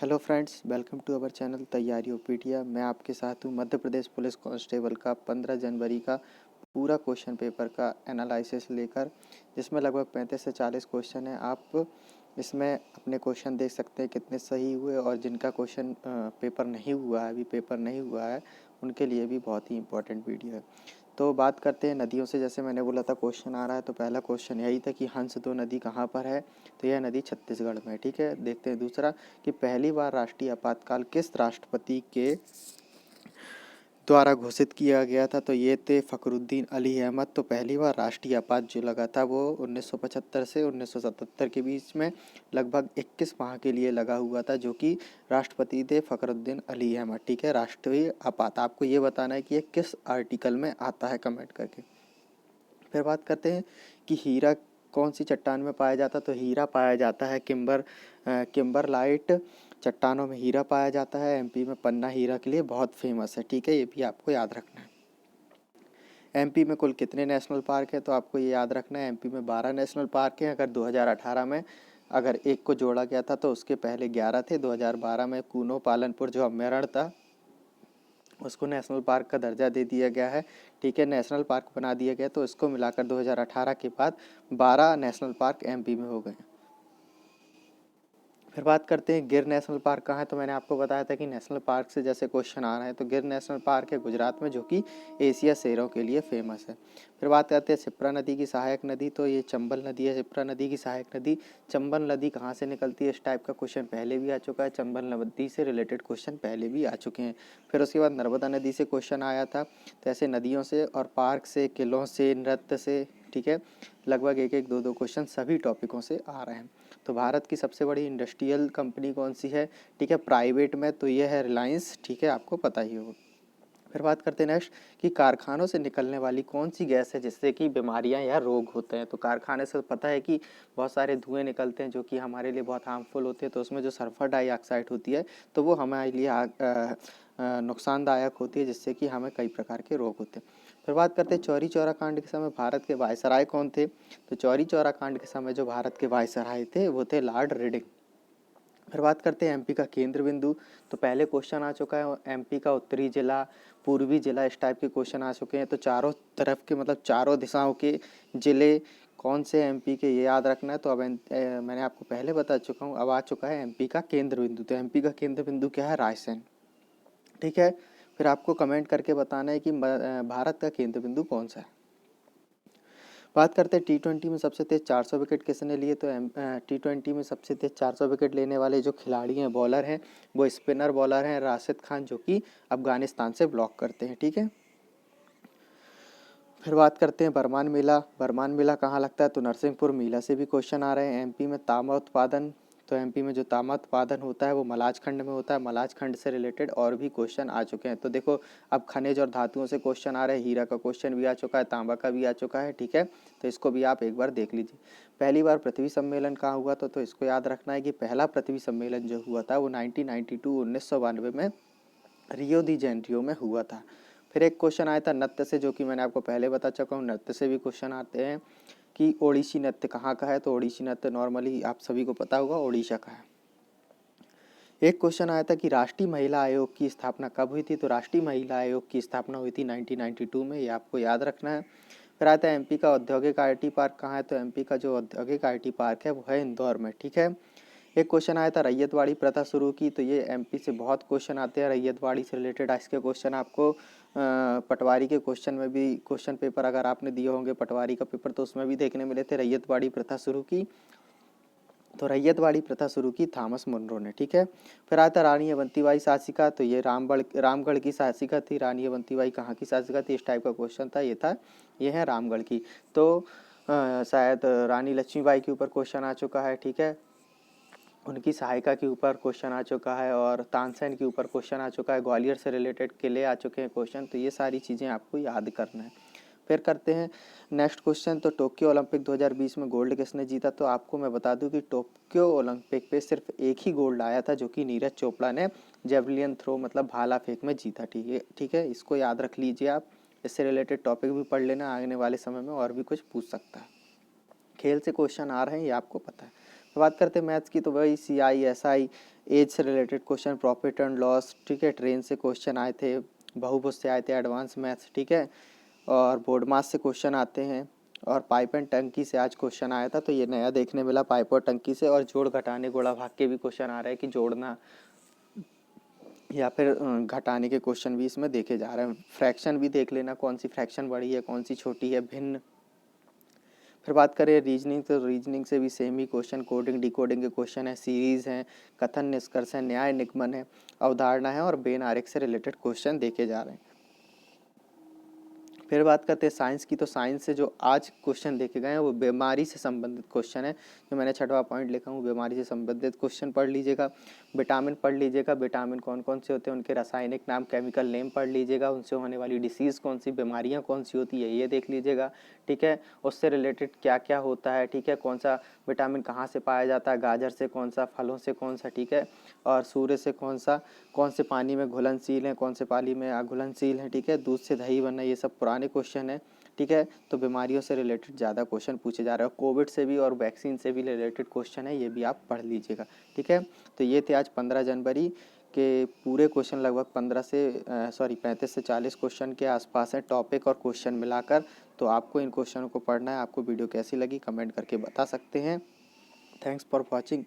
Hello friends, welcome to our channel तैयारी ओपीडिया। मैं आपके साथ हूँ। मध्य प्रदेश पुलिस कांस्टेबल का 15 जनवरी का पूरा क्वेश्चन पेपर का एनालिसिस लेकर, जिसमें लगभग 35 से 40 क्वेश्चन है। आप इसमें अपने क्वेश्चन देख सकते हैं कितने सही हुए, और जिनका क्वेश्चन पेपर नहीं हुआ है, अभी पेपर नहीं हुआ है, उनके लिए भी बहुत ही इंपॉर्टेंट वीडियो है। तो बात करते हैं नदियों से। जैसे मैंने बोला था क्वेश्चन आ रहा है, तो पहला क्वेश्चन यही था कि हंस दो नदी कहाँ पर है, तो यह नदी छत्तीसगढ़ में है। ठीक है, देखते हैं दूसरा कि पहली बार राष्ट्रीय आपातकाल किस राष्ट्रपति के द्वारा घोषित किया गया था, तो ये थे फखरुद्दीन अली अहमद। तो पहली बार राष्ट्रीय आपात जो लगा था वो 1975 से 1977 के बीच में लगभग 21 माह के लिए लगा हुआ था, जो कि राष्ट्रपति थे फखरुद्दीन अली अहमद। ठीक है, राष्ट्रीय आपात आपको ये बताना है कि ये किस आर्टिकल में आता है, कमेंट करके। फिर बात करते हैं कि हीरा कौन सी चट्टान में पाया जाता है, तो हीरा पाया जाता है किम्बरलाइट चट्टानों में हीरा पाया जाता है। एमपी में पन्ना हीरा के लिए बहुत फेमस है। ठीक है, ये भी आपको याद रखना है। एमपी में कुल कितने नेशनल पार्क है, तो आपको ये याद रखना है एमपी में 12 नेशनल पार्क हैं। अगर 2018 में अगर एक को जोड़ा गया था तो उसके पहले 11 थे। 2012 में कूनो पालनपुर जो अभ्यारण्य था उसको नेशनल पार्क का दर्जा दे दिया गया है। ठीक है, नेशनल पार्क बना दिया गया, तो इसको मिलाकर 2018 के बाद 12 नेशनल पार्क एमपी में हो गए। फिर बात करते हैं गिर नेशनल पार्क कहाँ है, तो मैंने आपको बताया था कि नेशनल पार्क से जैसे क्वेश्चन आ रहे हैं, तो गिर नेशनल पार्क है गुजरात में, जो कि एशिया शेरों के लिए फेमस है। फिर बात करते हैं शिप्रा नदी की सहायक नदी, तो ये चंबल नदी है। शिप्रा नदी की सहायक नदी चंबल नदी कहाँ से निकलती है, इस टाइप का क्वेश्चन पहले भी आ चुका है। चंबल नदी से रिलेटेड क्वेश्चन पहले भी आ चुके हैं। फिर उसके बाद नर्मदा नदी से क्वेश्चन आया था। तो ऐसे नदियों से और पार्क से, किलों से, नृत्य से, ठीक है, लगभग एक एक दो दो क्वेश्चन सभी टॉपिकों से आ रहे हैं। तो भारत की सबसे बड़ी इंडस्ट्रियल कंपनी कौन सी है, ठीक है, प्राइवेट में, तो ये है रिलायंस। ठीक है, आपको पता ही होगा। फिर बात करते हैं नेक्स्ट कि कारखानों से निकलने वाली कौन सी गैस है जिससे कि बीमारियां या रोग होते हैं। तो कारखाने से पता है कि बहुत सारे धुएं निकलते हैं जो कि हमारे लिए बहुत हार्मफुल होते हैं। तो उसमें जो सल्फर डाइऑक्साइड होती है, तो वो हमारे लिए नुकसानदायक होती है, जिससे कि हमें कई प्रकार के रोग होते हैं। फिर बात करते हैं चौरी चौरा कांड के समय भारत के वायसराय कौन थे, तो चौरी चौरा कांड के समय जो भारत के वायसराय थे वो थे लॉर्ड रिडिंग। फिर बात करते हैं एमपी का केंद्र बिंदु, तो पहले क्वेश्चन आ चुका है एमपी का उत्तरी जिला, पूर्वी जिला, इस टाइप के क्वेश्चन आ चुके हैं। तो चारों तरफ के मतलब चारों दिशाओं के जिले कौन से एमपी के, ये याद रखना है। तो अब मैंने आपको पहले बता चुका हूँ, अब आ चुका है एमपी का केंद्र बिंदु। तो एमपी का केंद्र बिंदु क्या है, रायसेन। ठीक है, फिर आपको कमेंट करके बताना है कि भारत का केंद्र बिंदु कौन सा है। बात करते हैं टी20 में सबसे तेज 400 विकेट किसने लिए, तो टी20 में सबसे तेज 400 विकेट लेने वाले जो खिलाड़ी हैं, बॉलर हैं, वो स्पिनर बॉलर हैं राशिद खान, जो कि अफगानिस्तान से ब्लॉक करते हैं। ठीक है, फिर बात करते हैं बरमान मेला। बरमान मेला कहाँ लगता है, तो नरसिंहपुर मेला से भी क्वेश्चन आ रहे हैं। एमपी में तांबा उत्पादन, तो एमपी में जो तांबा उत्पादन होता है वो मलाज खंड में होता है। मलाज खंड से रिलेटेड और भी क्वेश्चन आ चुके हैं। तो देखो, अब खनिज और धातुओं से क्वेश्चन आ रहे हैं। हीरा का क्वेश्चन भी आ चुका है, तांबा का भी आ चुका है। ठीक है, तो इसको भी आप एक बार देख लीजिए। पहली बार पृथ्वी सम्मेलन कहाँ हुआ था, तो इसको याद रखना है कि पहला पृथ्वी सम्मेलन जो हुआ था वो 1992 में रियो दी जेनेरियो में हुआ था। फिर एक क्वेश्चन आया था नृत्य से, जो कि मैंने आपको पहले बता चुका हूँ। नृत्य से भी क्वेश्चन आते हैं कि ओडिसी नृत्य कहाँ का है, तो ओडिसी नृत्य नॉर्मली आप सभी को पता होगा ओडिशा का है। एक क्वेश्चन आया था कि राष्ट्रीय महिला आयोग की स्थापना कब हुई थी, तो राष्ट्रीय महिला आयोग की स्थापना हुई थी 1992 में, ये आपको याद रखना है। फिर आता है एमपी का औद्योगिक आईटी पार्क कहाँ है, तो एमपी का जो औद्योगिक आईटी पार्क है वो है इंदौर में। ठीक है, एक क्वेश्चन आया था रैयतवाड़ी प्रथा शुरू की, तो ये एमपी से बहुत क्वेश्चन आते हैं रैयतवाड़ी से रिलेटेड। इसके क्वेश्चन आपको पटवारी के क्वेश्चन में भी, क्वेश्चन पेपर अगर आपने दिए होंगे पटवारी का पेपर, तो उसमें भी देखने मिले थे रैयतवाड़ी प्रथा शुरू की। तो रैयतवाड़ी प्रथा शुरू की थॉमस मुनरो ने। ठीक है, फिर आता रानी अवंतीबाई शासिका, तो ये रामगढ़ की शासिका थी। रानी अवंतीबाई कहाँ की शासिका थी, इस टाइप का क्वेश्चन था, ये है रामगढ़ की। तो शायद रानी लक्ष्मीबाई के ऊपर क्वेश्चन आ चुका है। ठीक है, उनकी सहायिका के ऊपर क्वेश्चन आ चुका है, और तानसेन के ऊपर क्वेश्चन आ चुका है। ग्वालियर से रिलेटेड किले आ चुके हैं क्वेश्चन। तो ये सारी चीज़ें आपको याद करना है। फिर करते हैं नेक्स्ट क्वेश्चन, तो टोक्यो ओलंपिक 2020 में गोल्ड किसने जीता, तो आपको मैं बता दूं कि टोक्यो ओलंपिक पे सिर्फ एक ही गोल्ड आया था, जो कि नीरज चोपड़ा ने जेवलियन थ्रो मतलब भाला फेंक में जीता। ठीक है, इसको याद रख लीजिए आप। इससे रिलेटेड टॉपिक भी पढ़ लेना, आने वाले समय में और भी कुछ पूछ सकता है। खेल से क्वेश्चन आ रहे हैं, ये आपको पता है। बात करते हैं मैथ्स की, तो वही CI SI, एज से related question, profit and loss, ठीक है, ट्रेन से क्वेश्चन आए थे, बहुभुज से आए थे, एडवांस मैथ्स, ठीक है, और बोर्ड मास से क्वेश्चन आते हैं, और पाइप एंड टंकी से आज क्वेश्चन आया था, तो ये नया देखने मिला पाइप और टंकी से। और जोड़ घटाने गुणा भाग के भी क्वेश्चन आ रहे हैं कि जोड़ना या फिर घटाने के क्वेश्चन भी इसमें देखे जा रहे हैं। फ्रैक्शन भी देख लेना, कौन सी फ्रैक्शन बड़ी है, कौन सी छोटी है, भिन्न। फिर बात करें रीजनिंग, तो रीजनिंग से भी सेम ही क्वेश्चन, कोडिंग डिकोडिंग के क्वेश्चन है, सीरीज हैं, कथन निष्कर्ष है, न्याय निगमन है, अवधारणा है, और बेन आरेख से रिलेटेड क्वेश्चन देखे जा रहे हैं। फिर बात करते हैं साइंस की, तो साइंस से जो आज क्वेश्चन देखे गए हैं वो बीमारी से संबंधित क्वेश्चन है, जो मैंने 6वां पॉइंट लिखा हूँ, बीमारी से संबंधित क्वेश्चन पढ़ लीजिएगा। विटामिन पढ़ लीजिएगा, विटामिन कौन कौन से होते हैं, उनके रासायनिक नाम, केमिकल नेम पढ़ लीजिएगा, उनसे होने वाली डिसीज़ कौन सी, बीमारियाँ कौन सी होती है ये देख लीजिएगा, ठीक है, उससे रिलेटेड क्या क्या होता है, ठीक है, कौन सा विटामिन कहाँ से पाया जाता है, गाजर से कौन सा, फलों से कौन सा, ठीक है, और सूर्य से कौन सा, कौन से पानी में घुलनशील है, कौन से पानी में अघुलनशील है, ठीक है, दूध से दही बनना, ये सब पुराने क्वेश्चन है, ठीक है। तो बीमारियों से रिलेटेड ज़्यादा क्वेश्चन पूछे जा रहे हैं, कोविड से भी और वैक्सीन से भी रिलेटेड क्वेश्चन है, ये भी आप पढ़ लीजिएगा, ठीक है। तो ये थे आज 15 जनवरी के पूरे क्वेश्चन, लगभग 35 से 40 क्वेश्चन के आसपास है, टॉपिक और क्वेश्चन मिलाकर। तो आपको इन क्वेश्चनों को पढ़ना है। आपको वीडियो कैसी लगी कमेंट करके बता सकते हैं। Thanks for watching.